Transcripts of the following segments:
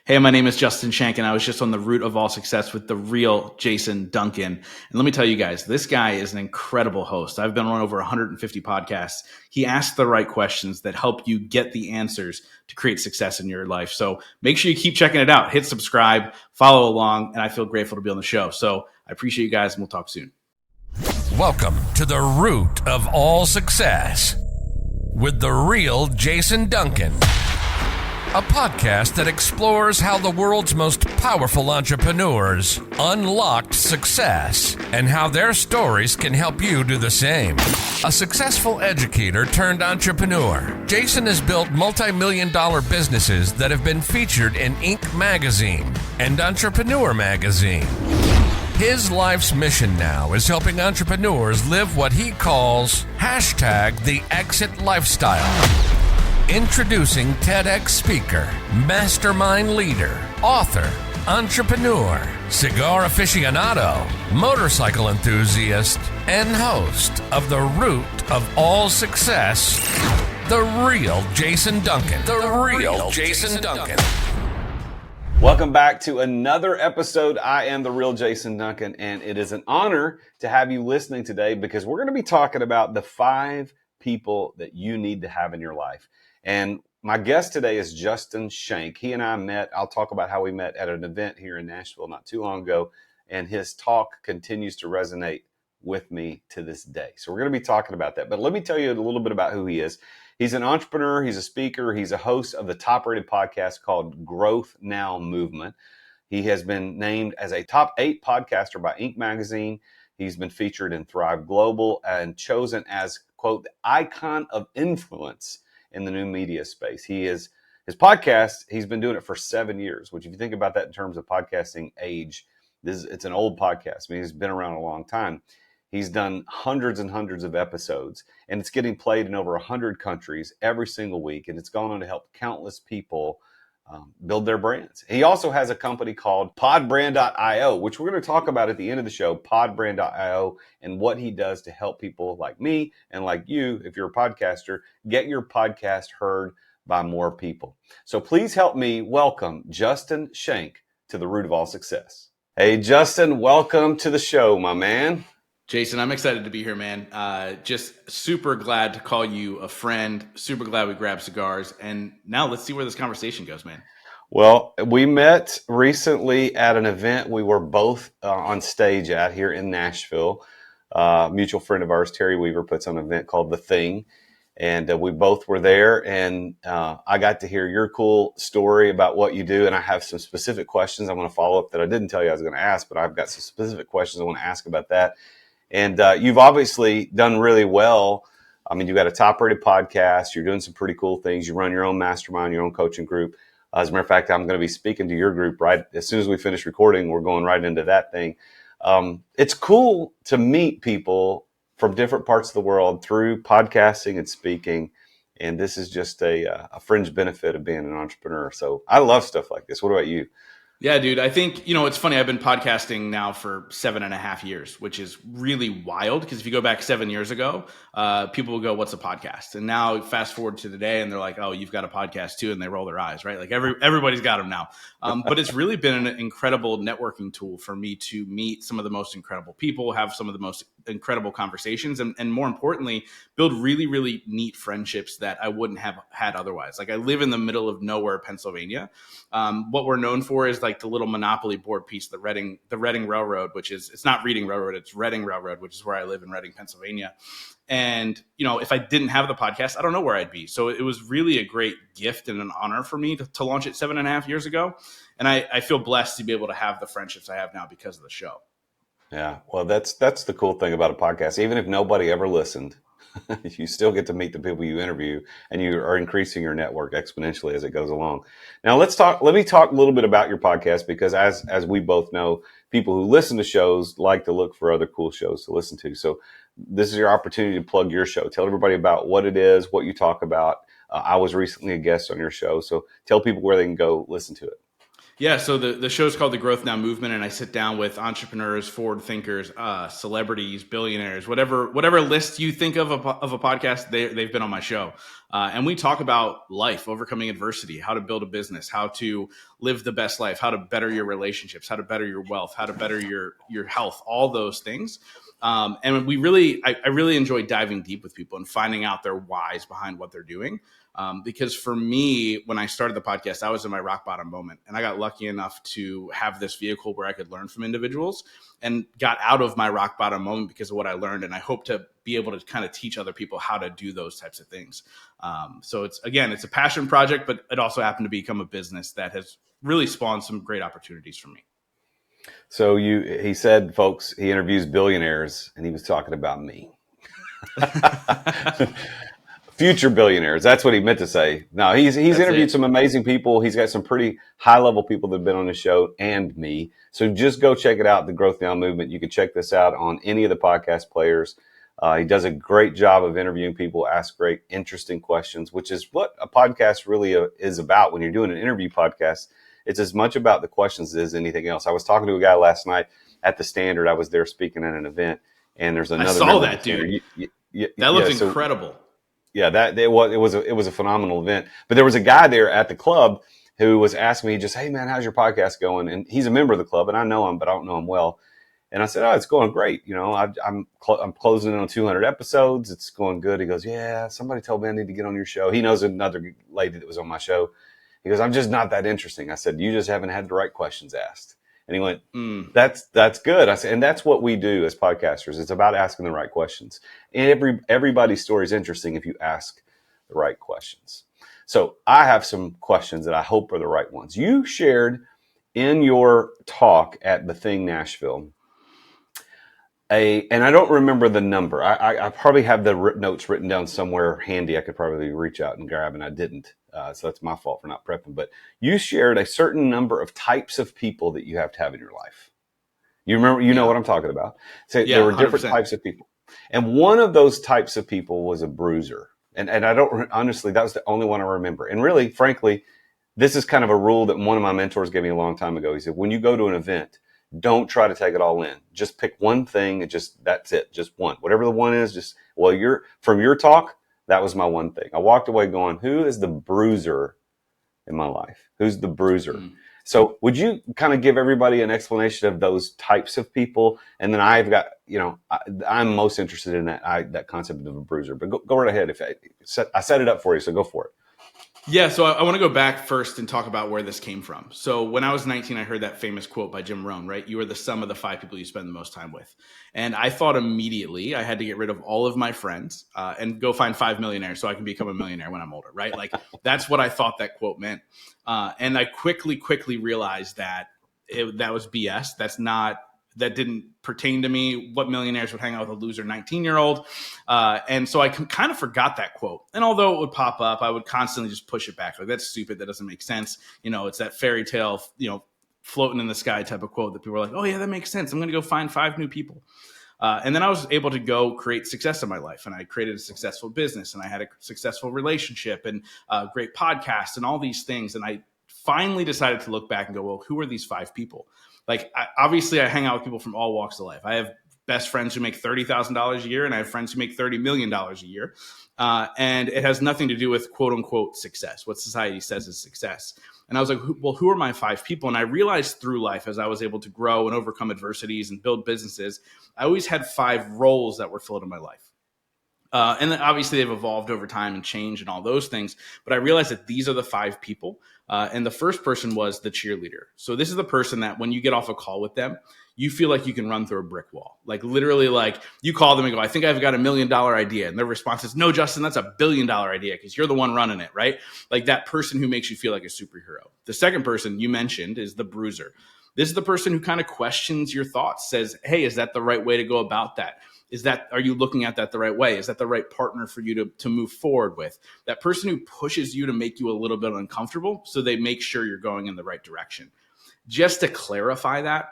Hey, my name is Justin Schenck, and I was just on the root of all success with the real Jason Duncan. And let me tell you guys, this guy is an incredible host. I've been on over 150 podcasts. He asks the right questions that help you get the answers to create success in your life. So make sure you keep checking it out. Hit subscribe, follow along, and I feel grateful to be on the show. So I appreciate you guys, and we'll talk soon. Welcome to the root of all success with the real Jason Duncan. A podcast that explores how the world's most powerful entrepreneurs unlocked success and how their stories can help you do the same. A successful educator turned entrepreneur, Jason has built multi-million-dollar businesses that have been featured in Inc. magazine and Entrepreneur magazine. His life's mission now is helping entrepreneurs live what he calls #the exit lifestyle. Introducing TEDx speaker, mastermind leader, author, entrepreneur, cigar aficionado, motorcycle enthusiast, and host of The Root of All Success, the real Jason Duncan. The real Jason Duncan. Welcome back to another episode. I am the real Jason Duncan, and it is an honor to have you listening today because we're going to be talking about the 5 people that you need to have in your life. And my guest today is Justin Schenck. He and I met. I'll talk about how we met at an event here in Nashville not too long ago. And his talk continues to resonate with me to this day. So we're going to be talking about that. But let me tell you a little bit about who he is. He's an entrepreneur. He's a speaker. He's a host of the top-rated podcast called Growth Now Movement. He has been named as a top 8 podcaster by Inc. magazine. He's been featured in Thrive Global and chosen as, quote, the icon of influence in the new media space. His podcast, he's been doing it for 7 years, which if you think about that in terms of podcasting age, it's an old podcast. I mean, he's been around a long time. He's done hundreds and hundreds of episodes, and it's getting played in over 100 countries every single week, and it's gone on to help countless people build their brands. He also has a company called podbrand.io, which we're going to talk about at the end of the show, podbrand.io, and what he does to help people like me and like you, if you're a podcaster, get your podcast heard by more people. So please help me welcome Justin Schenck to the Root of All Success. Hey, Justin, welcome to the show, my man. Jason, I'm excited to be here, man. Just super glad to call you a friend. Super glad we grabbed cigars. And now let's see where this conversation goes, man. Well, we met recently at an event we were both on stage at here in Nashville. A mutual friend of ours, Terry Weaver, puts on an event called The Thing. And we both were there. And I got to hear your cool story about what you do. And I have some specific questions I want to follow up that I didn't tell you I was going to ask, but I've got some specific questions I want to ask about that. And you've obviously done really well. I mean, you've got a top-rated podcast. You're doing some pretty cool things. You run your own mastermind, your own coaching group. As a matter of fact, I'm going to be speaking to your group right as soon as we finish recording. We're going right into that thing. It's cool to meet people from different parts of the world through podcasting and speaking. And this is just a fringe benefit of being an entrepreneur. So I love stuff like this. What about you? Yeah, dude, I think, it's funny. I've been podcasting now for 7.5 years, which is really wild because if you go back 7 years ago, people will go, what's a podcast? And now fast forward to today and they're like, oh, you've got a podcast too. And they roll their eyes, right? Like everybody's got them now. But it's really been an incredible networking tool for me to meet some of the most incredible people, have some of the most incredible conversations, and more importantly, build really, really neat friendships that I wouldn't have had otherwise. Like I live in the middle of nowhere, Pennsylvania. What we're known for is like the little Monopoly board piece, the Reading Railroad, which is, it's not Reading Railroad, it's Reading Railroad, which is where I live in Reading, Pennsylvania. And, if I didn't have the podcast, I don't know where I'd be. So it was really a great gift and an honor for me to launch it 7.5 years ago. And I feel blessed to be able to have the friendships I have now because of the show. Yeah, well, that's the cool thing about a podcast. Even if nobody ever listened, you still get to meet the people you interview, and you are increasing your network exponentially as it goes along. Now, let me talk a little bit about your podcast, because as we both know, people who listen to shows like to look for other cool shows to listen to. So this is your opportunity to plug your show. Tell everybody about what it is, what you talk about. I was recently a guest on your show, so tell people where they can go listen to it. Yeah, so the show's called The Growth Now Movement, and I sit down with entrepreneurs, forward thinkers, celebrities, billionaires, whatever list you think of a podcast, they've been on my show, and we talk about life, overcoming adversity, how to build a business, how to live the best life, how to better your relationships, how to better your wealth, how to better your health, all those things. And I really enjoy diving deep with people and finding out their whys behind what they're doing. Because for me, when I started the podcast, I was in my rock bottom moment, and I got lucky enough to have this vehicle where I could learn from individuals, and got out of my rock bottom moment because of what I learned. And I hope to be able to kind of teach other people how to do those types of things. So it's a passion project, but it also happened to become a business that has really spawned some great opportunities for me. So he said, folks, he interviews billionaires, and he was talking about me. Future billionaires. That's what he meant to say. No, he's interviewed some amazing people. He's got some pretty high level people that have been on the show, and me. So just go check it out, The Growth Now Movement. You can check this out on any of the podcast players. He does a great job of interviewing people, asks great, interesting questions, which is what a podcast really is about. When you're doing an interview podcast, it's as much about the questions as anything else. I was talking to a guy last night at the Standard. I was there speaking at an event, and there's another. I saw that, dude. That looked incredible. Yeah, it was a phenomenal event. But there was a guy there at the club who was asking me, just, hey man, how's your podcast going? And he's a member of the club, and I know him, but I don't know him well. And I said, oh, it's going great. You know, I'm closing in on 200 episodes. It's going good. He goes, yeah, somebody told me I need to get on your show. He knows another lady that was on my show. He goes, I'm just not that interesting. I said, you just haven't had the right questions asked. And he went, that's good. I said, and that's what we do as podcasters. It's about asking the right questions. And everybody's story is interesting if you ask the right questions. So I have some questions that I hope are the right ones. You shared in your talk at the Thing Nashville, and I don't remember the number. I probably have the notes written down somewhere handy. I could probably reach out and grab, and I didn't. So that's my fault for not prepping. But you shared a certain number of types of people that you have to have in your life. You remember, know what I'm talking about. So there were different 100%. Types of people. And one of those types of people was a bruiser. And I don't, honestly, that was the only one I remember. And really, frankly, this is kind of a rule that one of my mentors gave me a long time ago. He said, when you go to an event, don't try to take it all in. Just pick one thing and that's it. Just one. Whatever the one is, from your talk, that was my one thing. I walked away going, who is the bruiser in my life? Who's the bruiser? So would you kind of give everybody an explanation of those types of people? And then I've got, I'm most interested in that concept of a bruiser. But go right ahead. I set it up for you, so go for it. Yeah, so I want to go back first and talk about where this came from. So when I was 19, I heard that famous quote by Jim Rohn, right? You are the sum of the 5 people you spend the most time with. And I thought immediately I had to get rid of all of my friends and go find 5 millionaires so I can become a millionaire when I'm older, right? Like that's what I thought that quote meant. And I quickly realized that that was BS. That didn't pertain to me. What millionaires would hang out with a loser 19-year-old? And so I kind of forgot that quote. And although it would pop up, I would constantly just push it back. Like, that's stupid. That doesn't make sense. It's that fairy tale, floating in the sky type of quote that people are like, oh yeah, that makes sense. I'm going to go find 5 new people. And then I was able to go create success in my life. And I created a successful business, and I had a successful relationship, and a great podcast, and all these things. And I finally decided to look back and go, well, who are these 5 people? Like, obviously, I hang out with people from all walks of life. I have best friends who make $30,000 a year, and I have friends who make $30 million a year. And it has nothing to do with quote unquote success, what society says is success. And I was like, well, who are my 5 people? And I realized through life, as I was able to grow and overcome adversities and build businesses, I always had 5 roles that were filled in my life. And then obviously they've evolved over time and changed and all those things. But I realized that these are the 5 people. And the first person was the cheerleader. So this is the person that when you get off a call with them, you feel like you can run through a brick wall. Like literally, like you call them and go, I think I've got $1 million idea. And their response is, no, Justin, that's $1 billion idea because you're the one running it, right? Like that person who makes you feel like a superhero. The second person you mentioned is the bruiser. This is the person who kind of questions your thoughts, says, hey, is that the right way to go about that? Are you looking at that the right way? Is that the right partner for you to move forward with? That person who pushes you to make you a little bit uncomfortable so they make sure you're going in the right direction. Just to clarify that,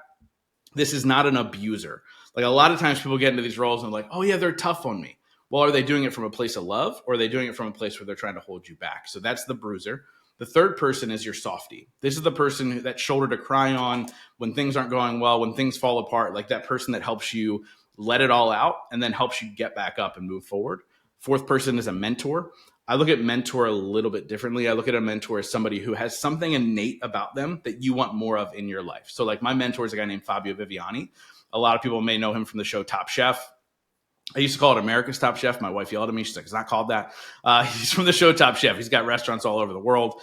this is not an abuser. Like a lot of times people get into these roles and like, oh yeah, they're tough on me. Well, are they doing it from a place of love, or are they doing it from a place where they're trying to hold you back? So that's the bruiser. The third person is your softie. This is the person that shoulder to cry on when things aren't going well, when things fall apart, like that person that helps you let it all out and then helps you get back up and move forward. Fourth person is a mentor. I look at mentor a little bit differently. I look at a mentor as somebody who has something innate about them that you want more of in your life. So like my mentor is a guy named Fabio Viviani. A lot of people may know him from the show Top Chef. I used to call it America's Top Chef. My wife yelled at me. She's like, it's not called that. He's from the show Top Chef. He's got restaurants all over the world.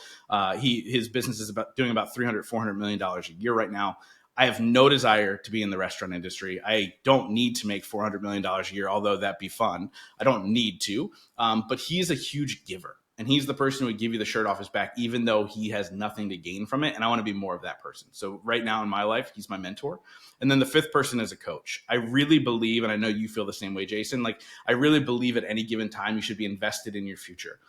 His business is doing about $300, $400 million a year right now. I have no desire to be in the restaurant industry. I don't need to make $400 million a year, although that'd be fun. I don't need to. But he's a huge giver. And he's the person who would give you the shirt off his back, even though he has nothing to gain from it. And I want to be more of that person. So right now in my life, he's my mentor. And then the fifth person is a coach. I really believe, and I know you feel the same way, Jason, like I really believe at any given time, you should be invested in your future.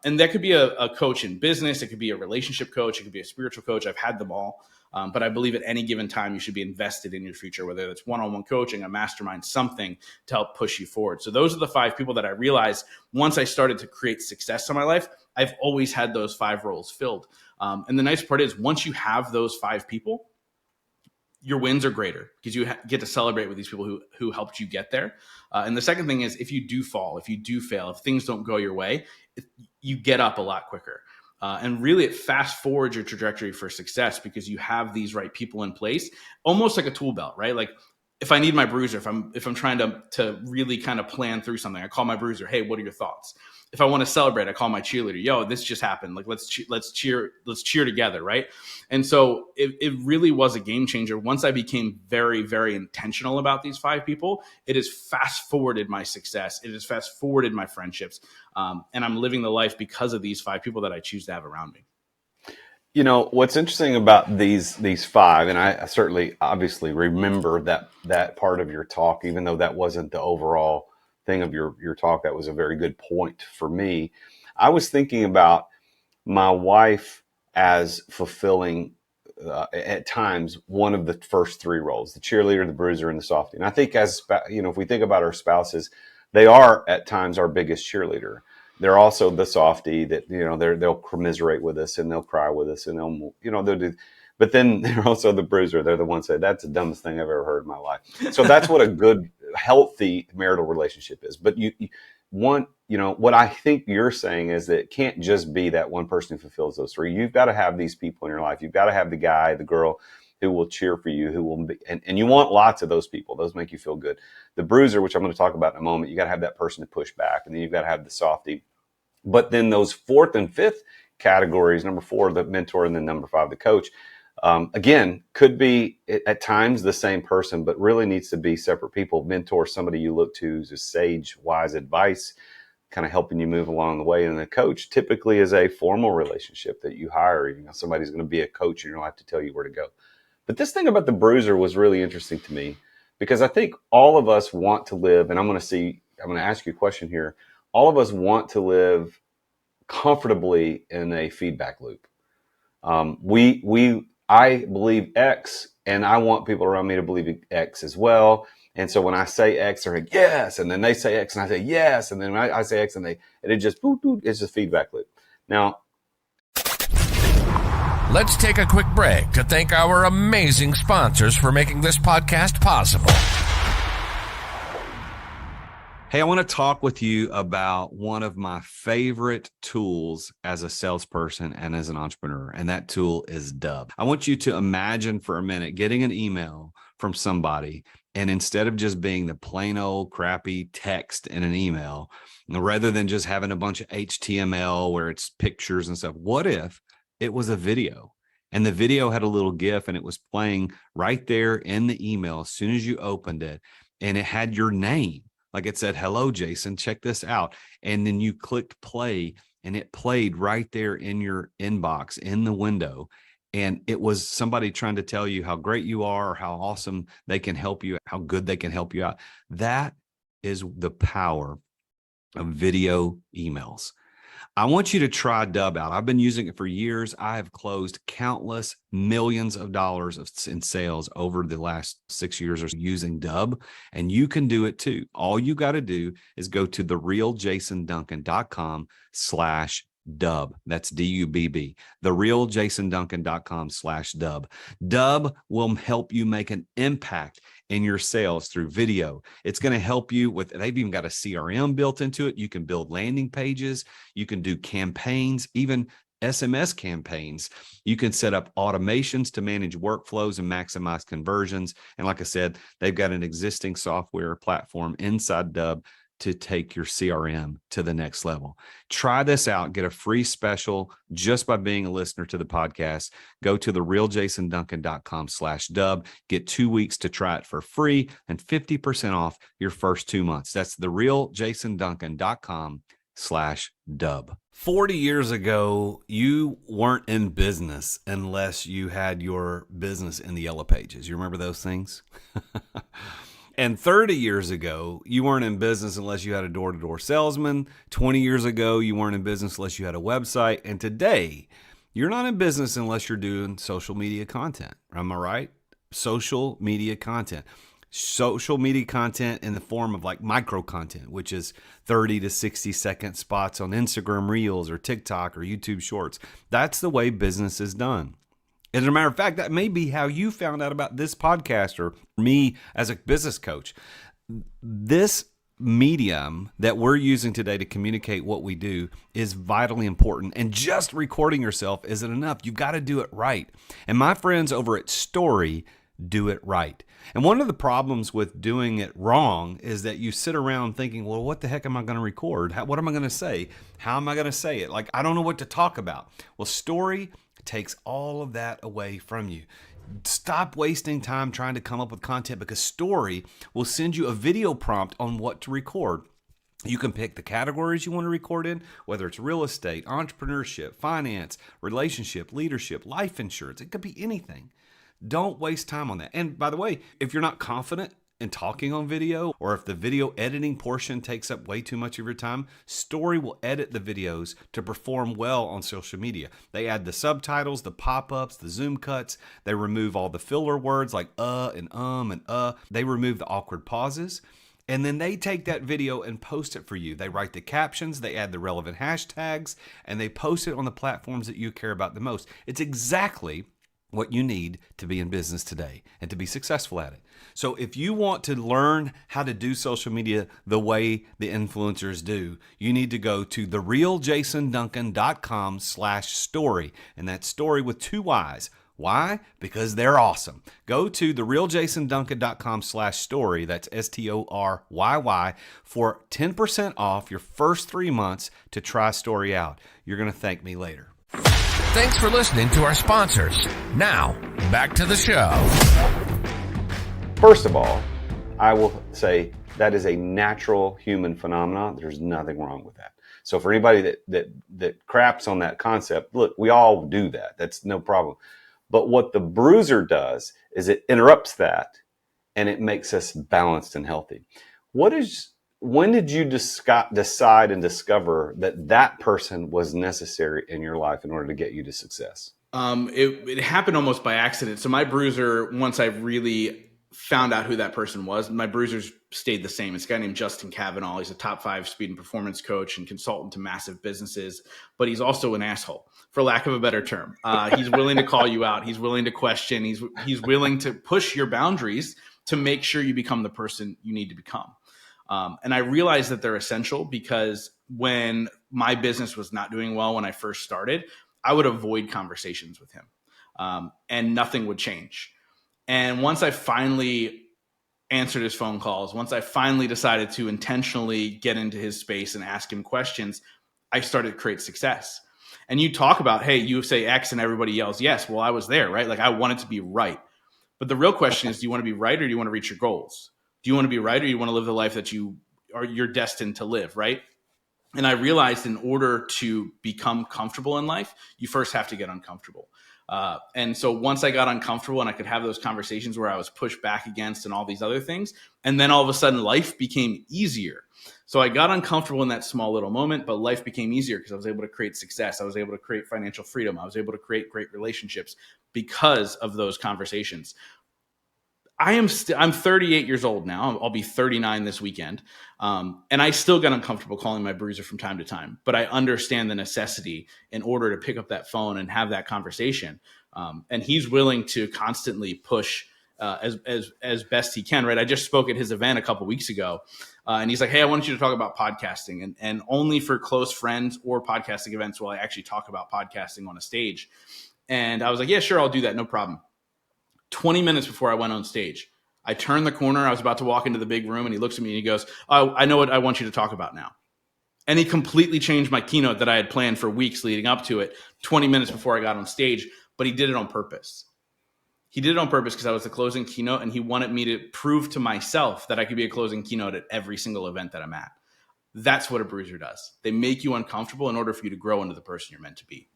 And that could be a coach in business. It could be a relationship coach. It could be a spiritual coach. I've had them all. But I believe at any given time, you should be invested in your future, whether it's one-on-one coaching, a mastermind, something to help push you forward. So those are the 5 people that I realized once I started to create success in my life, I've always had those 5 roles filled. And the nice part is once you have those 5 people, your wins are greater because you get to celebrate with these people who helped you get there. And the second thing is if you do fall, if you do fail, if things don't go your way, you get up a lot quicker. And really it fast forwards your trajectory for success because you have these right people in place, almost like a tool belt, right? Like if I need my bruiser, if I'm trying to really kind of plan through something, I call my bruiser. Hey, what are your thoughts? If I want to celebrate, I call my cheerleader. Yo, this just happened. Like let's cheer together, right? And so it really was a game changer. Once I became very, very intentional about these 5 people, it has fast forwarded my success. It has fast forwarded my friendships, and I'm living the life because of these 5 people that I choose to have around me. You know, what's interesting about these 5, and I certainly obviously remember that part of your talk, even though that wasn't the overall thing of your talk. That was a very good point for me. I was thinking about my wife as fulfilling at times one of the first 3 roles, the cheerleader, the bruiser, and the softie. And I think if we think about our spouses, they are at times our biggest cheerleader. They're also the softie that, they'll commiserate with us and they'll cry with us and they'll do, but then they're also the bruiser. They're the ones that that's the dumbest thing I've ever heard in my life. So that's what a good, healthy marital relationship is. But what I think you're saying is that it can't just be that one person who fulfills those 3. You've got to have these people in your life. You've got to have the guy, the girl who will cheer for you, who will be, and you want lots of those people. Those make you feel good. The bruiser, which I'm going to talk about in a moment, you got to have that person to push back, and then you've got to have the softie. But then those 4th and 5th categories, number 4, the mentor, and then number 5, the coach, again, could be at times the same person, but really needs to be separate people. Mentor, somebody you look to who's a sage, wise advice, kind of helping you move along the way. And the coach typically is a formal relationship that you hire. Somebody's going to be a coach in your life to tell you where to go. But this thing about the bruiser was really interesting to me because I think all of us want to live, and I'm going to ask you a question here. All of us want to live comfortably in a feedback loop. I believe X, and I want people around me to believe X as well. And so when I say X, they're like, yes. And then they say X and I say, yes. And then I say X and it just, it's just feedback loop. Now, let's take a quick break to thank our amazing sponsors for making this podcast possible. Hey, I want to talk with you about one of my favorite tools as a salesperson and as an entrepreneur, and that tool is Dub. I want you to imagine for a minute getting an email from somebody, and instead of just being the plain old crappy text in an email, rather than just having a bunch of HTML where it's pictures and stuff, what if it was a video? And the video had a little GIF and it was playing right there in the email as soon as you opened it, and it had your name. Like it said, hello, Jason, check this out. And then you clicked play and it played right there in your inbox in the window. And it was somebody trying to tell you how great you are, or how awesome they can help you, how good they can help you out. That is the power of video emails. I want you to try Dub out. I've been using it for years. I have closed countless millions of dollars in sales over the last 6 years or so using Dub, and you can do it too. All you got to do is go to therealjasonduncan.com/Dub. Dub. That's DUBB. TheRealJasonDuncan.com/dub. Dub will help you make an impact in your sales through video. It's going to help you with, they've even got a CRM built into it. You can build landing pages. You can do campaigns, even SMS campaigns. You can set up automations to manage workflows and maximize conversions. And like I said, they've got an existing software platform inside Dub to take your CRM to the next level. Try this out. Get a free special just by being a listener to the podcast. Go to therealjasonduncan.com/dub. Get 2 weeks to try it for free and 50% off your first 2 months. That's therealjasonduncan.com/dub. 40 years ago, you weren't in business unless you had your business in the yellow pages. You remember those things? And 30 years ago, you weren't in business unless you had a door-to-door salesman. 20 years ago, you weren't in business unless you had a website. And today, you're not in business unless you're doing social media content. Am I right? Social media content. Social media content in the form of like micro content, which is 30 to 60 second spots on Instagram Reels or TikTok or YouTube Shorts. That's the way business is done. As a matter of fact, that may be how you found out about this podcast or me as a business coach. This medium that we're using today to communicate what we do is vitally important. And just recording yourself isn't enough. You've got to do it right. And my friends over at Story do it right. And one of the problems with doing it wrong is that you sit around thinking, well, what the heck am I going to record? What am I going to say? How am I going to say it? Like, I don't know what to talk about. Well, Story takes all of that away from you. Stop wasting time trying to come up with content, because Story will send you a video prompt on what to record. You can pick the categories you want to record in, whether it's real estate, entrepreneurship, finance, relationship, leadership, life insurance. It could be anything. Don't waste time on that. And by the way, if you're not confident in talking on video, or if the video editing portion takes up way too much of your time, Story will edit the videos to perform well on social media. They add the subtitles, the pop-ups, the zoom cuts. They remove all the filler words like and and. They remove the awkward pauses. And then they take that video and post it for you. They write the captions, they add the relevant hashtags, and they post it on the platforms that you care about the most. It's exactly what you need to be in business today and to be successful at it. So if you want to learn how to do social media the way the influencers do, you need to go to therealjasonduncan.com/story. And that's story with 2 Y's. Why? Because they're awesome. Go to therealjasonduncan.com/story. That's STORYY for 10% off your first 3 months to try Story out. You're going to thank me later. Thanks for listening to our sponsors. Now, back to the show. First of all, I will say that is a natural human phenomenon. There's nothing wrong with that. So for anybody that craps on that concept, look, we all do that. That's no problem. But what the bruiser does is it interrupts that, and it makes us balanced and healthy. When did you decide and discover that person was necessary in your life in order to get you to success? It happened almost by accident. So my bruiser, once I really found out who that person was, my bruisers stayed the same. It's a guy named Justin Cavanaugh. He's a top 5 speed and performance coach and consultant to massive businesses, but he's also an asshole, for lack of a better term. He's willing to call you out. He's willing to question. He's willing to push your boundaries to make sure you become the person you need to become. And I realized that they're essential because when my business was not doing well when I first started, I would avoid conversations with him, and nothing would change. And once I finally answered his phone calls, once I finally decided to intentionally get into his space and ask him questions, I started to create success. And you talk about, hey, you say X and everybody yells yes. Well, I was there, right? Like I wanted to be right. But the real question is, do you want to be right or do you want to reach your goals? Do you want to be right or you want to live the life that you're destined to live, right? And I realized in order to become comfortable in life, you first have to get uncomfortable. And so once I got uncomfortable and I could have those conversations where I was pushed back against and all these other things, and then all of a sudden life became easier. So I got uncomfortable in that small little moment, but life became easier because I was able to create success. I was able to create financial freedom. I was able to create great relationships because of those conversations. I'm 38 years old now. I'll be 39 this weekend. And I still get uncomfortable calling my bruiser from time to time, but I understand the necessity in order to pick up that phone and have that conversation. And he's willing to constantly push as best he can. Right. I just spoke at his event a couple weeks ago, and he's like, "Hey, I want you to talk about podcasting, and only for close friends or podcasting events will I actually talk about podcasting on a stage." And I was like, "Yeah, sure, I'll do that. No problem." 20 minutes before I went on stage, I turned the corner. I was about to walk into the big room, and he looks at me and he goes, "Oh, I know what I want you to talk about now." And he completely changed my keynote that I had planned for weeks leading up to it 20 minutes before I got on stage, but he did it on purpose. He did it on purpose because I was the closing keynote, and he wanted me to prove to myself that I could be a closing keynote at every single event that I'm at. That's what a bruiser does. They make you uncomfortable in order for you to grow into the person you're meant to be.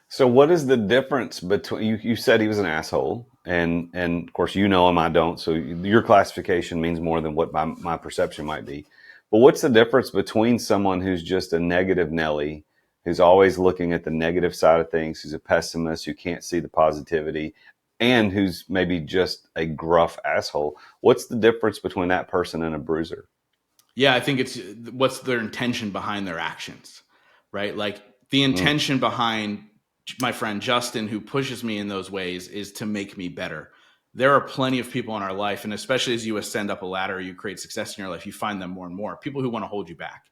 So what is the difference between, you said he was an asshole, and of course you know him, I don't, so your classification means more than what my perception might be. But what's the difference between someone who's just a negative Nelly, who's always looking at the negative side of things, who's a pessimist, who can't see the positivity, and who's maybe just a gruff asshole? What's the difference between that person and a bruiser? Yeah, I think it's what's their intention behind their actions, right? Like the intention behind my friend Justin, who pushes me in those ways, is to make me better. There are plenty of people in our life, and especially as you ascend up a ladder, you create success in your life, you find them more and more. People who want to hold you back,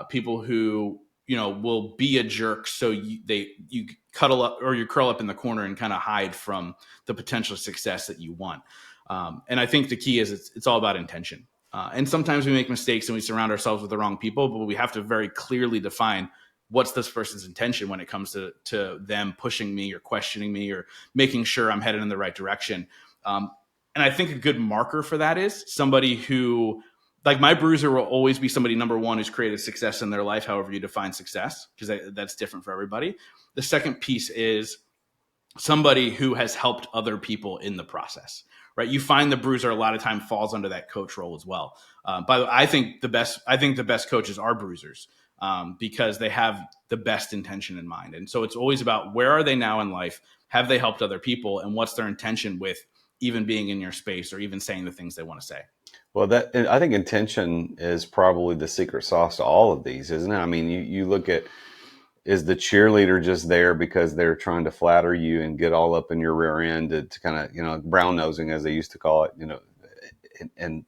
people who will be a jerk, so you cuddle up or you curl up in the corner and kind of hide from the potential success that you want. And I think the key is it's all about intention. And sometimes we make mistakes and we surround ourselves with the wrong people, but we have to very clearly define what's this person's intention when it comes to them pushing me or questioning me or making sure I'm headed in the right direction. And I think a good marker for that is somebody who, like my bruiser will always be somebody, number one, who's created success in their life, however you define success, because that's different for everybody. The second piece is somebody who has helped other people in the process, right? You find the bruiser a lot of time falls under that coach role as well. By the way, I think the best coaches are bruisers, because they have the best intention in mind. And so it's always about where are they now in life? Have they helped other people? And what's their intention with even being in your space or even saying the things they want to say? Well, I think intention is probably the secret sauce to all of these, isn't it? I mean, you look at, is the cheerleader just there because they're trying to flatter you and get all up in your rear end to kind of, brown nosing, as they used to call it, and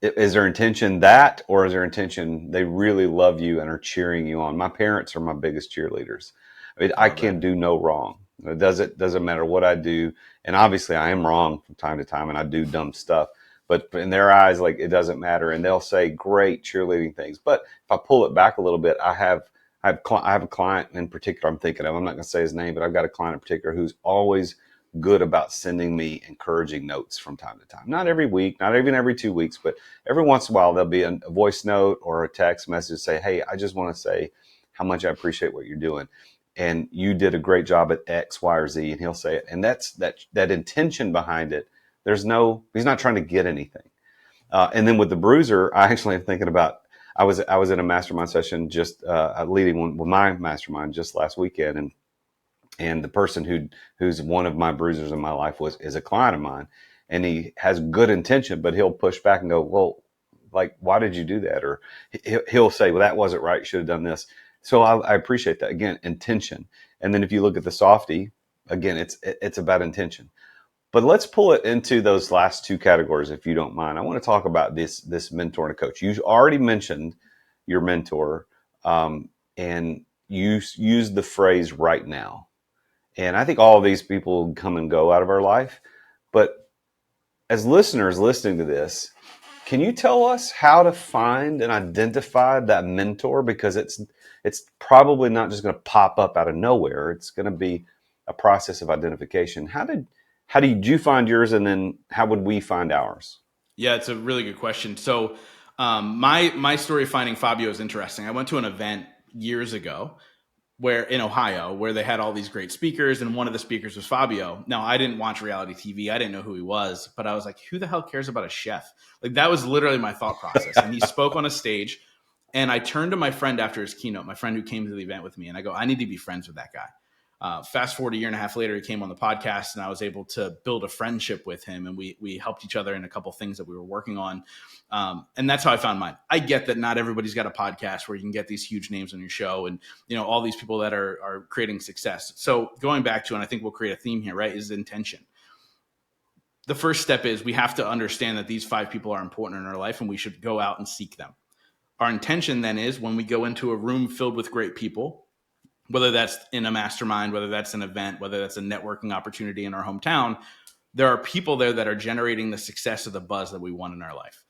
is their intention that, or is their intention they really love you and are cheering you on? My parents are my biggest cheerleaders. I mean, I can do no wrong. It doesn't matter what I do. And obviously I am wrong from time to time and I do dumb stuff, but in their eyes, like, it doesn't matter. And they'll say great cheerleading things. But if I pull it back a little bit, I have a client in particular I'm thinking of. I'm not going to say his name, but I've got a client in particular who's always good about sending me encouraging notes from time to time. Not every week, not even every 2 weeks, but every once in a while there'll be a voice note or a text message say, "Hey, I just want to say how much I appreciate what you're doing. And you did a great job at X, Y, or Z." And he'll say it. And that's that intention behind it. He's not trying to get anything. And then with the bruiser, I actually am thinking about, I was in a mastermind session just leading one with my mastermind just last weekend, and the person who's one of my bruisers in my life is a client of mine, and he has good intention, but he'll push back and go, "Well, like, why did you do that?" Or he'll say, "Well, that wasn't right. You should have done this." So I appreciate that. Again, intention. And then if you look at the softie, again, it's about intention. But let's pull it into those last two categories, if you don't mind. I want to talk about this mentor and a coach. You already mentioned your mentor, and you used the phrase "right now." And I think all of these people come and go out of our life. But as listeners listening to this, can you tell us how to find and identify that mentor? Because it's probably not just going to pop up out of nowhere. It's going to be a process of identification. How did you find yours, and then how would we find ours? Yeah, it's a really good question. So my story of finding Fabio is interesting. I went to an event years ago in Ohio, where they had all these great speakers, and one of the speakers was Fabio. Now, I didn't watch reality TV. I didn't know who he was, but I was like, who the hell cares about a chef? Like, that was literally my thought process. And he spoke on a stage, and I turned to my friend after his keynote, my friend who came to the event with me, and I go, I need to be friends with that guy. Fast forward a year and a half later, he came on the podcast, and I was able to build a friendship with him, and we helped each other in a couple things that we were working on. And that's how I found mine. I get that not everybody's got a podcast where you can get these huge names on your show and, all these people that are creating success. So going back to, and I think we'll create a theme here, right, is intention. The first step is we have to understand that these 5 people are important in our life, and we should go out and seek them. Our intention then is when we go into a room filled with great people, whether that's in a mastermind, whether that's an event, whether that's a networking opportunity in our hometown, there are people there that are generating the success or the buzz that we want in our life.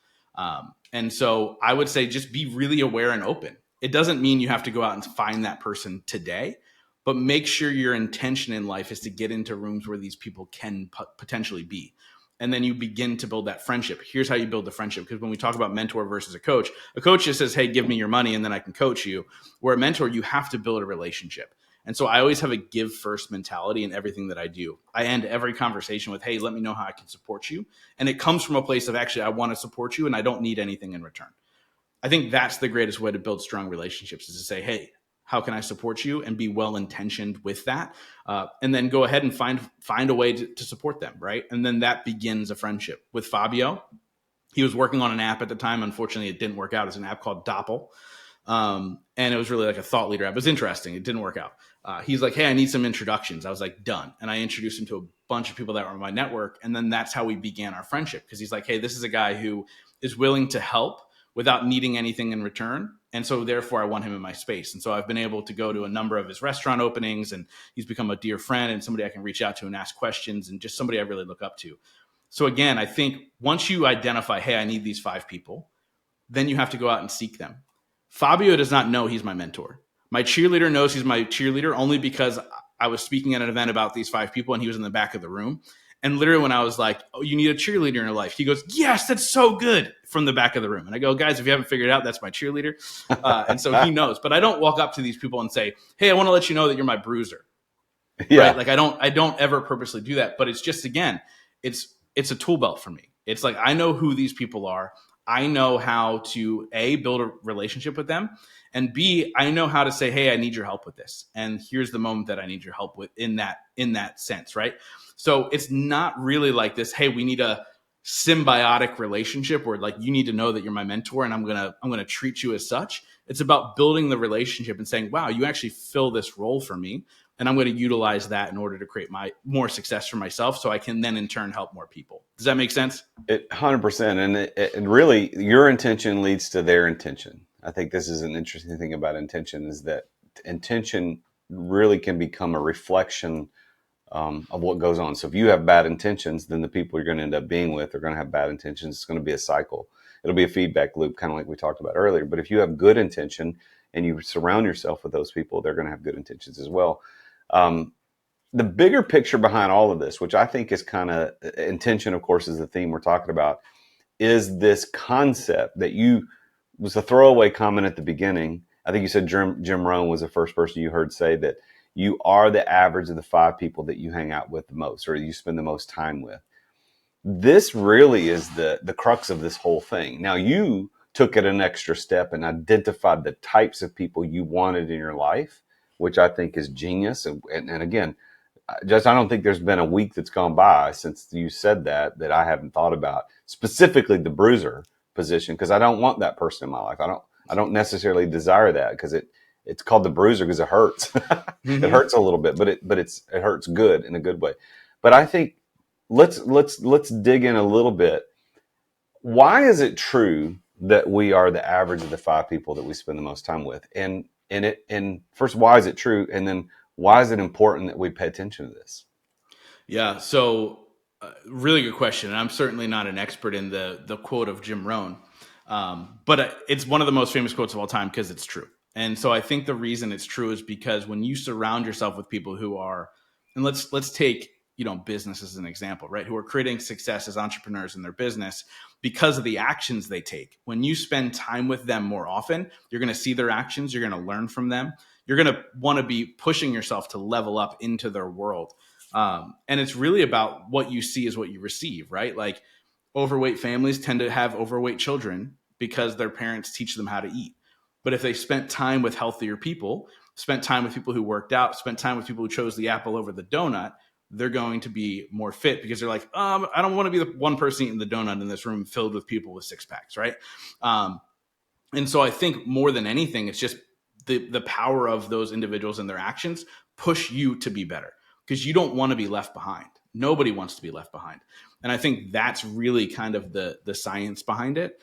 And so I would say just be really aware and open. It doesn't mean you have to go out and find that person today, but make sure your intention in life is to get into rooms where these people can potentially be. And then you begin to build that friendship. Here's how you build the friendship. Because when we talk about mentor versus a coach just says, hey, give me your money and then I can coach you. Where a mentor, you have to build a relationship. And so I always have a give first mentality in everything that I do. I end every conversation with, hey, let me know how I can support you. And it comes from a place of actually, I want to support you and I don't need anything in return. I think that's the greatest way to build strong relationships, is to say, hey, how can I support you, and be well-intentioned with that? And then go ahead and find a way to support them, right? And then that begins a friendship. With Fabio, he was working on an app at the time. Unfortunately, it didn't work out. It's an app called Doppel. And it was really like a thought leader app. It was interesting. It didn't work out. He's like, hey, I need some introductions. I was like, done. And I introduced him to a bunch of people that were in my network. And then that's how we began our friendship, because he's like, hey, this is a guy who is willing to help without needing anything in return. And so therefore I want him in my space. And so I've been able to go to a number of his restaurant openings, and he's become a dear friend and somebody I can reach out to and ask questions, and just somebody I really look up to. So again, I think once you identify, hey, I need these 5 people, then you have to go out and seek them. Fabio does not know he's my mentor. My cheerleader knows he's my cheerleader only because I was speaking at an event about these 5 people and he was in the back of the room. And literally when I was like, oh, you need a cheerleader in your life, he goes, yes, that's so good, from the back of the room. And I go, guys, if you haven't figured it out, that's my cheerleader. And so he knows. But I don't walk up to these people and say, hey, I want to let you know that you're my bruiser. Yeah. Right? Like I don't ever purposely do that. But it's just, again, it's a tool belt for me. It's like, I know who these people are. I know how to A, build a relationship with them, and B, I know how to say, hey, I need your help with this. And here's the moment that I need your help with in that sense, right? So it's not really like this, hey, we need a symbiotic relationship where like you need to know that you're my mentor and I'm gonna treat you as such. It's about building the relationship and saying, wow, you actually fill this role for me, and I'm going to utilize that in order to create more success for myself, so I can then in turn help more people. Does that make sense? 100%. And really, your intention leads to their intention. I think this is an interesting thing about intention, is that intention really can become a reflection of what goes on. So if you have bad intentions, then the people you're going to end up being with are going to have bad intentions. It's going to be a cycle. It'll be a feedback loop, kind of like we talked about earlier. But if you have good intention and you surround yourself with those people, they're going to have good intentions as well. The bigger picture behind all of this, which I think is kind of intention, of course, is the theme we're talking about, is this concept that was a throwaway comment at the beginning. I think you said Jim Rohn was the first person you heard say that you are the average of the 5 people that you hang out with the most, or you spend the most time with. This really is the crux of this whole thing. Now, you took it an extra step and identified the types of people you wanted in your life, which I think is genius. And again, I don't think there's been a week that's gone by since you said that I haven't thought about specifically the bruiser position, because I don't want that person in my life. I don't necessarily desire that, because it's called the bruiser because it hurts. Mm-hmm. It hurts a little bit, but it hurts good, in a good way. But I think let's dig in a little bit. Why is it true that we are the average of the 5 people that we spend the most time with? And first, why is it true? And then why is it important that we pay attention to this? Yeah. So really good question. And I'm certainly not an expert in the quote of Jim Rohn. But it's one of the most famous quotes of all time because it's true. And so I think the reason it's true is because when you surround yourself with people who are, and let's take, business as an example, right? Who are creating success as entrepreneurs in their business because of the actions they take. When you spend time with them more often, you're going to see their actions. You're going to learn from them. You're going to want to be pushing yourself to level up into their world. And it's really about what you see is what you receive, right? Like overweight families tend to have overweight children because their parents teach them how to eat. But if they spent time with healthier people, spent time with people who worked out, spent time with people who chose the apple over the donut, they're going to be more fit because they're like, I don't want to be the one person eating the donut in this room filled with people with six packs, right? And so I think more than anything, it's just the power of those individuals and their actions push you to be better because you don't want to be left behind. Nobody wants to be left behind. And I think that's really kind of the science behind it.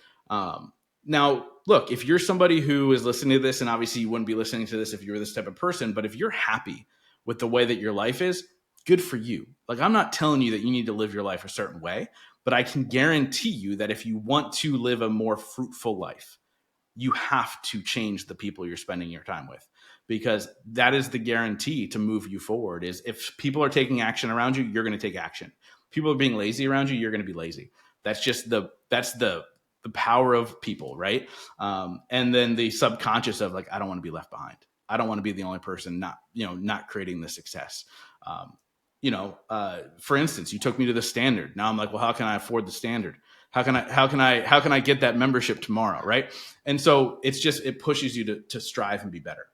Now, look, if you're somebody who is listening to this, and obviously you wouldn't be listening to this if you were this type of person, but if you're happy with the way that your life is, good for you. Like, I'm not telling you that you need to live your life a certain way, but I can guarantee you that if you want to live a more fruitful life, you have to change the people you're spending your time with, because that is the guarantee to move you forward. Is if people are taking action around you, you're going to take action. People are being lazy around you, you're going to be lazy. That's just the power of people, right? And then the subconscious of like, I don't want to be left behind. I don't want to be the only person not creating the success. For instance, you took me to the Standard. Now I'm like, well, how can I afford the Standard? How can I get that membership tomorrow? Right. And so it pushes you to strive and be better.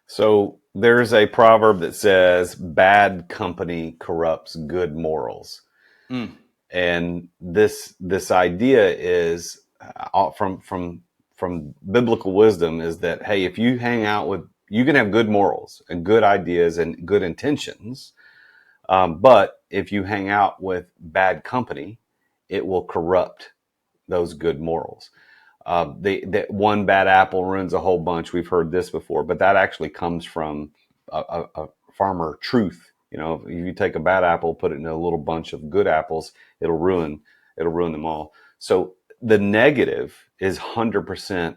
So there's a proverb that says bad company corrupts good morals. And this idea is from biblical wisdom is that, hey, if you hang out with, you can have good morals and good ideas and good intentions. But if you hang out with bad company, it will corrupt those good morals. That one bad apple ruins a whole bunch. We've heard this before, but that actually comes from a farmer truth. If you take a bad apple, put it in a little bunch of good apples, it'll ruin them all. So the negative is 100%.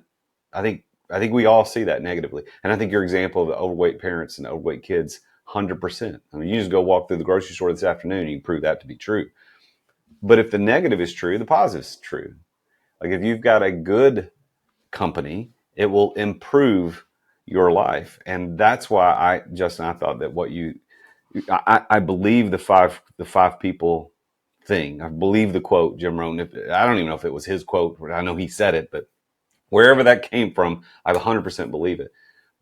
I think we all see that negatively. And I think your example of the overweight parents and overweight kids, 100%. I mean, you just go walk through the grocery store this afternoon and you can prove that to be true. But if the negative is true, the positive is true. Like if you've got a good company, it will improve your life. And that's why Justin, I thought that I believe the five people thing. I believe the quote Jim Rohn. I don't even know if it was his quote. I know he said it, but wherever that came from, I 100% believe it.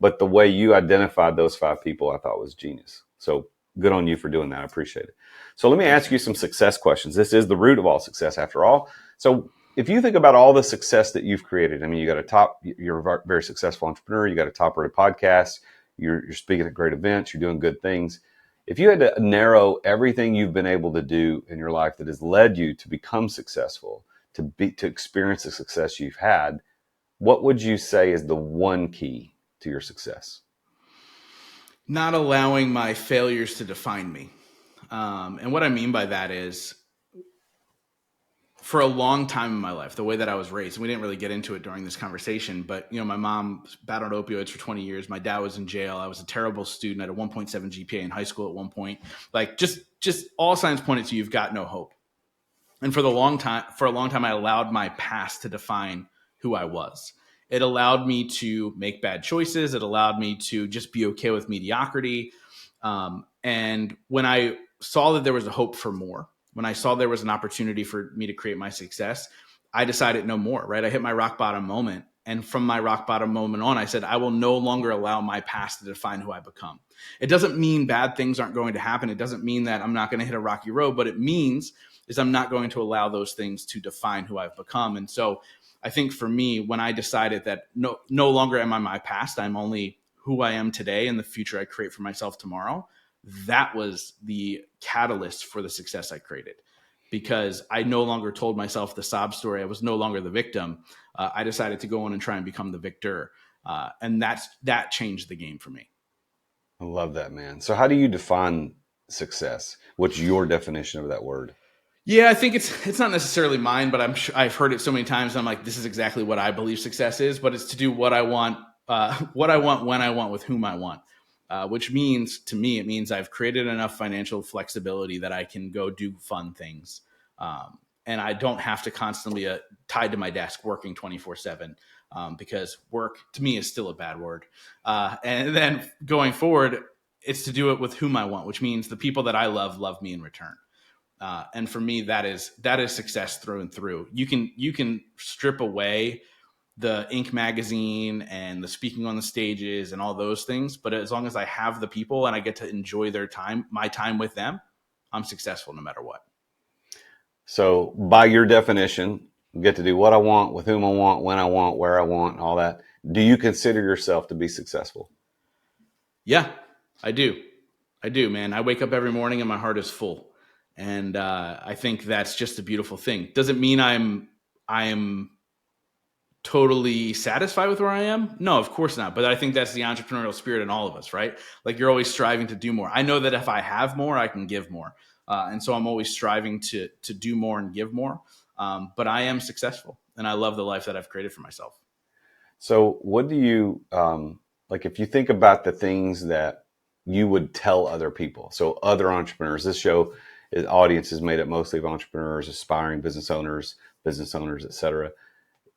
But the way you identified those five people, I thought was genius. So good on you for doing that. I appreciate it. So let me ask you some success questions. This is the root of all success after all. So if you think about all the success that you've created, I mean, you're a very successful entrepreneur. You got a top rated podcast. You're speaking at great events. You're doing good things. If you had to narrow everything you've been able to do in your life that has led you to become successful, to experience the success you've had, what would you say is the one key to your success? Not allowing my failures to define me. And what I mean by that is, for a long time in my life, the way that I was raised, and we didn't really get into it during this conversation, but my mom battled opioids for 20 years. My dad was in jail. I was a terrible student. I had a 1.7 GPA in high school at one point. Like just all signs pointed to you've got no hope. And for a long time, I allowed my past to define who I was. It allowed me to make bad choices. It allowed me to just be okay with mediocrity. And when I saw that there was a hope for more, when I saw there was an opportunity for me to create my success, I decided no more, right? I hit my rock bottom moment. And from my rock bottom moment on, I said, I will no longer allow my past to define who I become. It doesn't mean bad things aren't going to happen. It doesn't mean that I'm not going to hit a rocky road, but it means is I'm not going to allow those things to define who I've become. And so I think for me, when I decided that no longer am I my past, I'm only who I am today and the future I create for myself tomorrow, that was the catalyst for the success I created, because I no longer told myself the sob story. I was no longer the victim. I decided to go on and try and become the victor. And that changed the game for me. I love that, man. So how do you define success? What's your definition of that word? Yeah, I think it's not necessarily mine, but I'm sure I've heard it so many times. I'm like, this is exactly what I believe success is, but it's to do what I want, when I want, with whom I want. Which means, to me, it means I've created enough financial flexibility that I can go do fun things. And I don't have to constantly tied to my desk working 24/7, because work to me is still a bad word. And then going forward, it's to do it with whom I want, which means the people that I love me in return. And for me, that is success through and through. You can strip away the Inc. magazine and the speaking on the stages and all those things. But as long as I have the people and I get to enjoy their time, my time with them, I'm successful no matter what. So by your definition, get to do what I want, with whom I want, when I want, where I want, all that. Do you consider yourself to be successful? Yeah, I do. I do, man. I wake up every morning and my heart is full. And I think that's just a beautiful thing. Doesn't mean I'm totally satisfied with where I am. No, of course not. But I think that's the entrepreneurial spirit in all of us, right? Like you're always striving to do more. I know that if I have more, I can give more. And so I'm always striving to do more and give more. But I am successful and I love the life that I've created for myself. So what do you, like if you think about the things that you would tell other people, so other entrepreneurs, this show, audience is made up mostly of entrepreneurs, aspiring business owners, et cetera.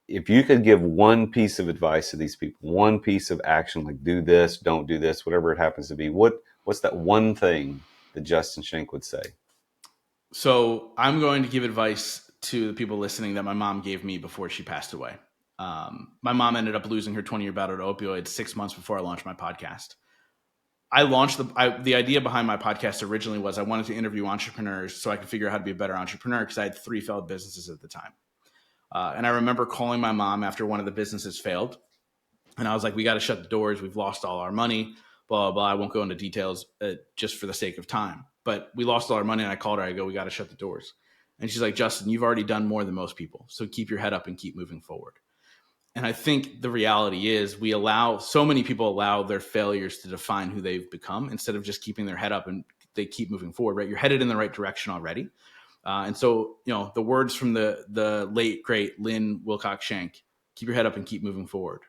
If you could give one piece of advice to these people, one piece of action, like do this, don't do this, whatever it happens to be, what's that one thing that Justin Schenck would say? So I'm going to give advice to the people listening that my mom gave me before she passed away. My mom ended up losing her 20-year battle to opioids 6 months before I launched my podcast. I launched the idea behind my podcast originally was I wanted to interview entrepreneurs so I could figure out how to be a better entrepreneur because I had 3 failed businesses at the time. And I remember calling my mom after one of the businesses failed. And I was like, we got to shut the doors. We've lost all our money, blah, blah, blah. I won't go into details just for the sake of time. But we lost all our money. And I called her. I go, we got to shut the doors. And she's like, Justin, you've already done more than most people. So keep your head up and keep moving forward. And I think the reality is so many people allow their failures to define who they've become instead of just keeping their head up and they keep moving forward, right? You're headed in the right direction already. And so, the words from the late, great Lynn Wilcox Schenck, keep your head up and keep moving forward.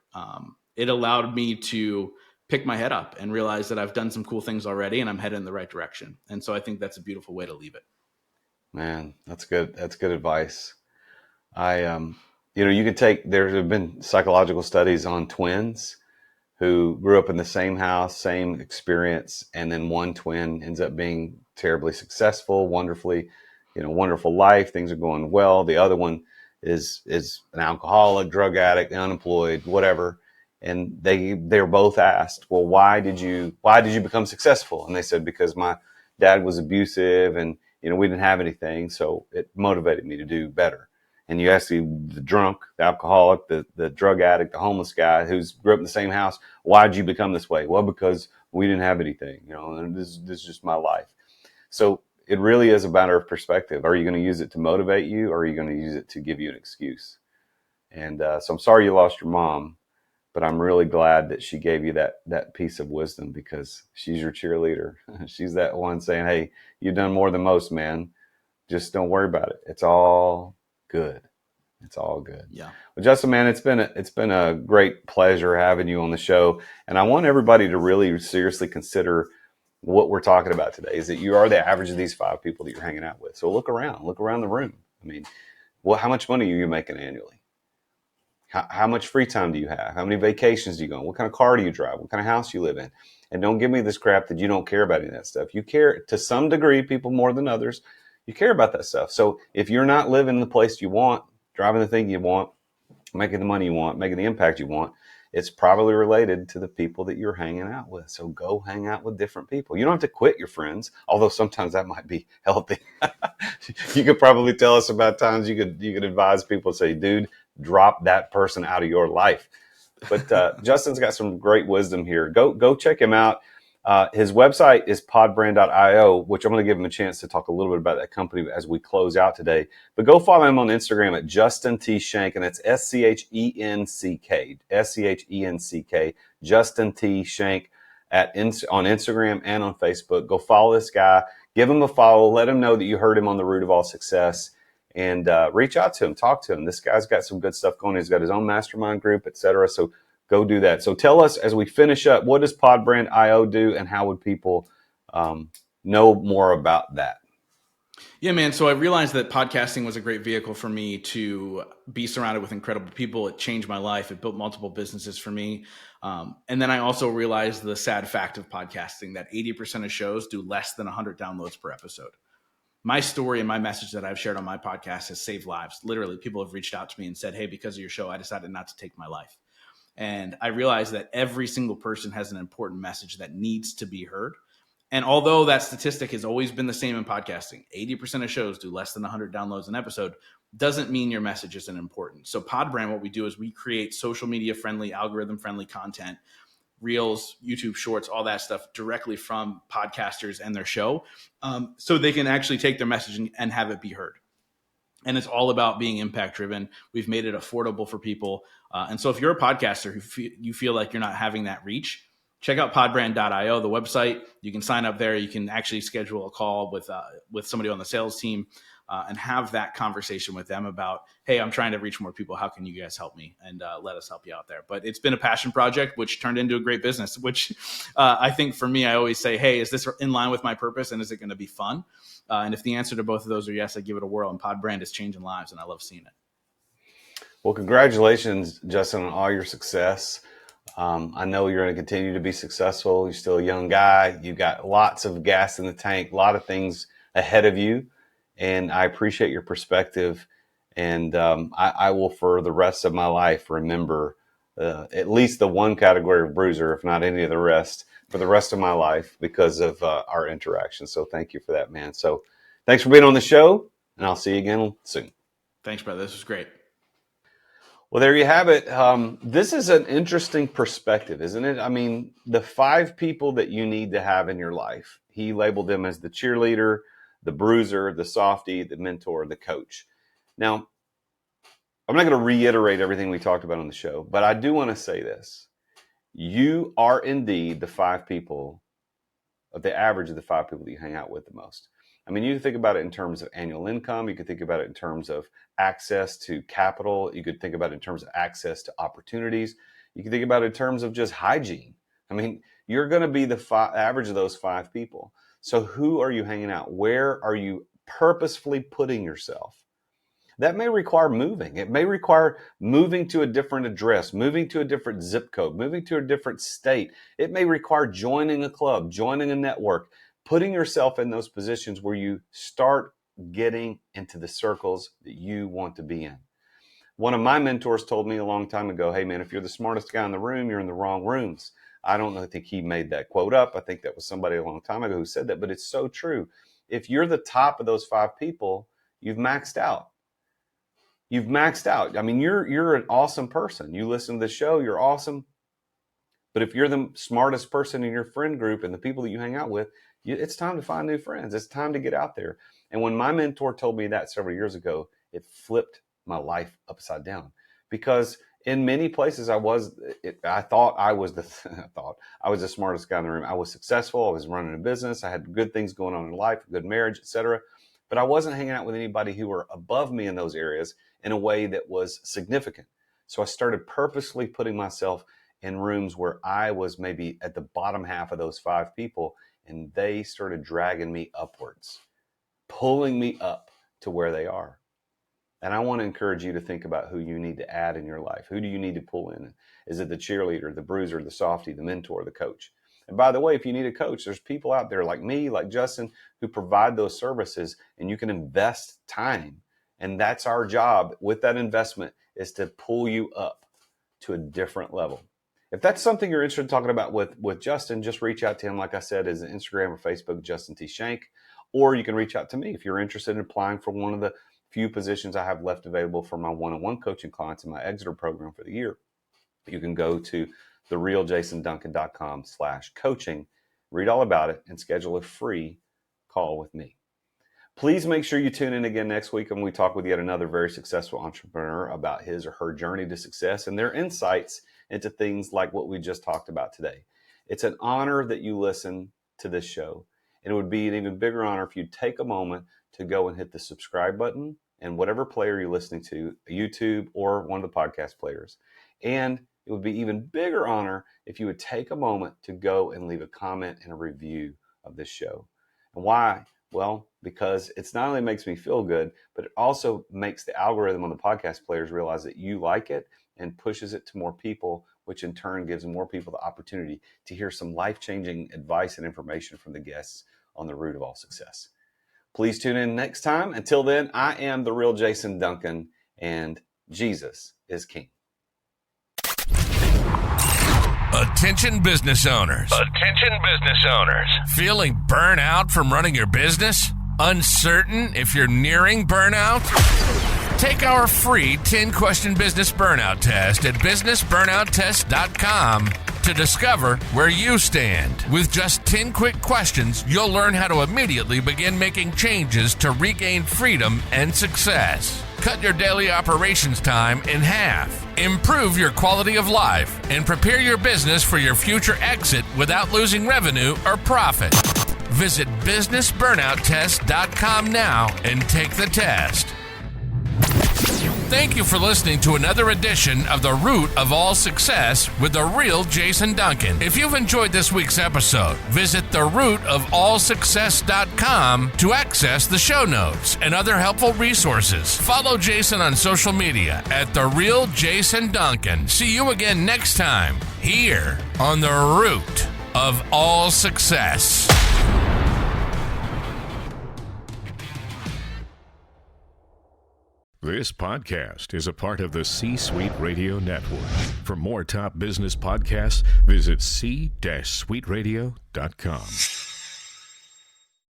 It allowed me to pick my head up and realize that I've done some cool things already and I'm headed in the right direction. And so I think that's a beautiful way to leave it. Man, that's good. That's good advice. There have been psychological studies on twins who grew up in the same house, same experience, and then one twin ends up being terribly successful, wonderful life. Things are going well. The other one is an alcoholic, drug addict, unemployed, whatever. And they're both asked, well, why did you become successful? And they said, because my dad was abusive and, we didn't have anything. So it motivated me to do better. And you ask the drunk, the alcoholic, the drug addict, the homeless guy who's grew up in the same house, why did you become this way? Well, because we didn't have anything, and this is just my life. So it really is a matter of perspective. Are you going to use it to motivate you, or are you going to use it to give you an excuse? And so I'm sorry you lost your mom, but I'm really glad that she gave you that piece of wisdom because she's your cheerleader. She's that one saying, hey, you've done more than most, man. Just don't worry about it. It's all good. It's all good. Yeah. Well, Justin, man, it's been a great pleasure having you on the show. And I want everybody to really seriously consider what we're talking about today is that you are the average of these 5 people that you're hanging out with. So look around the room. I mean, how much money are you making annually? How much free time do you have? How many vacations do you go on? What kind of car do you drive? What kind of house you live in? And don't give me this crap that you don't care about any of that stuff. You care to some degree, people more than others. You care about that stuff. So if you're not living the place you want, driving the thing you want, making the money you want, making the impact you want, it's probably related to the people that you're hanging out with. So go hang out with different people. You don't have to quit your friends, although sometimes that might be healthy. You could probably tell us about times you could advise people, say, dude, drop that person out of your life. But Justin's got some great wisdom here. Go check him out. His website is podbrand.io, which I'm going to give him a chance to talk a little bit about that company as we close out today. But go follow him on Instagram at Justin T. Schenck, and it's SCHENCK, SCHENCK, Justin T. Schenck on Instagram and on Facebook. Go follow this guy, give him a follow, let him know that you heard him on the Root of All Success, and reach out to him, talk to him. This guy's got some good stuff going. He's got his own mastermind group, etc. So go do that. So tell us as we finish up, what does PodBrand.io do and how would people know more about that? Yeah, man. So I realized that podcasting was a great vehicle for me to be surrounded with incredible people. It changed my life. It built multiple businesses for me. And then I also realized the sad fact of podcasting that 80% of shows do less than 100 downloads per episode. my story and my message that I've shared on my podcast has saved lives. Literally, people have reached out to me and said, hey, because of your show, I decided not to take my life. And I realized that every single person has an important message that needs to be heard. And although that statistic has always been the same in podcasting, 80% of shows do less than 100 downloads an episode, doesn't mean your message isn't important. So Podbrand, what we do is we create social media friendly, algorithm friendly content, Reels, YouTube Shorts, all that stuff directly from podcasters and their show, so they can actually take their message and have it be heard. And it's all about being impact driven. We've made it affordable for people. And so if you're a podcaster who you feel like you're not having that reach, check out podbrand.io, the website. You can sign up there. You can actually schedule a call with somebody on the sales team and have that conversation with them about, hey, I'm trying to reach more people. How can you guys help me? And let us help you out there. But it's been a passion project, which turned into a great business, which I think for me, I always say, hey, is this in line with my purpose? And is it going to be fun? And if the answer to both of those are yes, I give it a whirl. And Podbrand is changing lives, and I love seeing it. Well, congratulations, Justin, on all your success. I know you're going to continue to be successful. You're still a young guy. You got lots of gas in the tank, a lot of things ahead of you. And I appreciate your perspective. And I will, for the rest of my life, remember at least the one category of bruiser, if not any of the rest, for the rest of my life because of our interaction. So thank you for that, man. So thanks for being on the show, and I'll see you again soon. Thanks, brother. This was great. Well, there you have it. This is an interesting perspective, isn't it? I mean, the 5 people that you need to have in your life, he labeled them as the cheerleader, the bruiser, the softie, the mentor, the coach. Now, I'm not going to reiterate everything we talked about on the show, but I do want to say this. You are indeed the 5 people, of the average of the 5 people that you hang out with the most. I mean, you can think about it in terms of annual income. You could think about it in terms of access to capital. You could think about it in terms of access to opportunities. You can think about it in terms of just hygiene. I mean, you're going to be the average of those 5 people. So who are you hanging out? Where are you purposefully putting yourself? That may require moving. It may require moving to a different address, moving to a different zip code, moving to a different state. It may require joining a club, joining a network, putting yourself in those positions where you start getting into the circles that you want to be in. One of my mentors told me a long time ago, hey man, if you're the smartest guy in the room, you're in the wrong rooms. I don't think he made that quote up. I think that was somebody a long time ago who said that, but it's so true. If you're the top of those 5 people, you've maxed out. You've maxed out. I mean, you're an awesome person. You listen to the show, you're awesome. But if you're the smartest person in your friend group and the people that you hang out with, it's time to find new friends. It's time to get out there. And when my mentor told me that several years ago, it flipped my life upside down. Because in many places I thought I was the smartest guy in the room. I was successful. I was running a business. I had good things going on in life, good marriage, etc. But I wasn't hanging out with anybody who were above me in those areas in a way that was significant. So I started purposely putting myself in rooms where I was maybe at the bottom half of those 5 people, and they started dragging me upwards, pulling me up to where they are. And I want to encourage you to think about who you need to add in your life. Who do you need to pull in? Is it the cheerleader, the bruiser, the softie, the mentor, the coach? And by the way, if you need a coach, there's people out there like me, like Justin, who provide those services, and you can invest time. And that's our job with that investment, is to pull you up to a different level. If that's something you're interested in talking about with Justin, just reach out to him. Like I said, as Instagram or Facebook, Justin T. Schenck, or you can reach out to me if you're interested in applying for one of the few positions I have left available for my one-on-one coaching clients in my Exeter program for the year. You can go to therealjasonduncan.com/coaching, read all about it, and schedule a free call with me. Please make sure you tune in again next week when we talk with yet another very successful entrepreneur about his or her journey to success and their insights into things like what we just talked about today. It's an honor that you listen to this show. And it would be an even bigger honor if you'd take a moment to go and hit the subscribe button and whatever player you're listening to, YouTube or one of the podcast players. And it would be even bigger honor if you would take a moment to go and leave a comment and a review of this show. And why? Well, because it's not only makes me feel good, but it also makes the algorithm on the podcast players realize that you like it and pushes it to more people, which in turn gives more people the opportunity to hear some life-changing advice and information from the guests on the root of all success. Please tune in next time. Until then, I am the real Jason Duncan, and Jesus is King. Attention business owners. Attention business owners. Feeling burnout from running your business? Uncertain if you're nearing burnout? Take our free 10-question business burnout test at businessburnouttest.com to discover where you stand. With just 10 quick questions, you'll learn how to immediately begin making changes to regain freedom and success. Cut your daily operations time in half. Improve your quality of life and prepare your business for your future exit without losing revenue or profit. Visit businessburnouttest.com now and take the test. Thank you for listening to another edition of The Root of All Success with the real Jason Duncan. If you've enjoyed this week's episode, visit therootofallsuccess.com to access the show notes and other helpful resources. Follow Jason on social media at The Real Jason Duncan. See you again next time here on The Root of All Success. This podcast is a part of the C-Suite Radio Network. For more top business podcasts, visit c-suiteradio.com.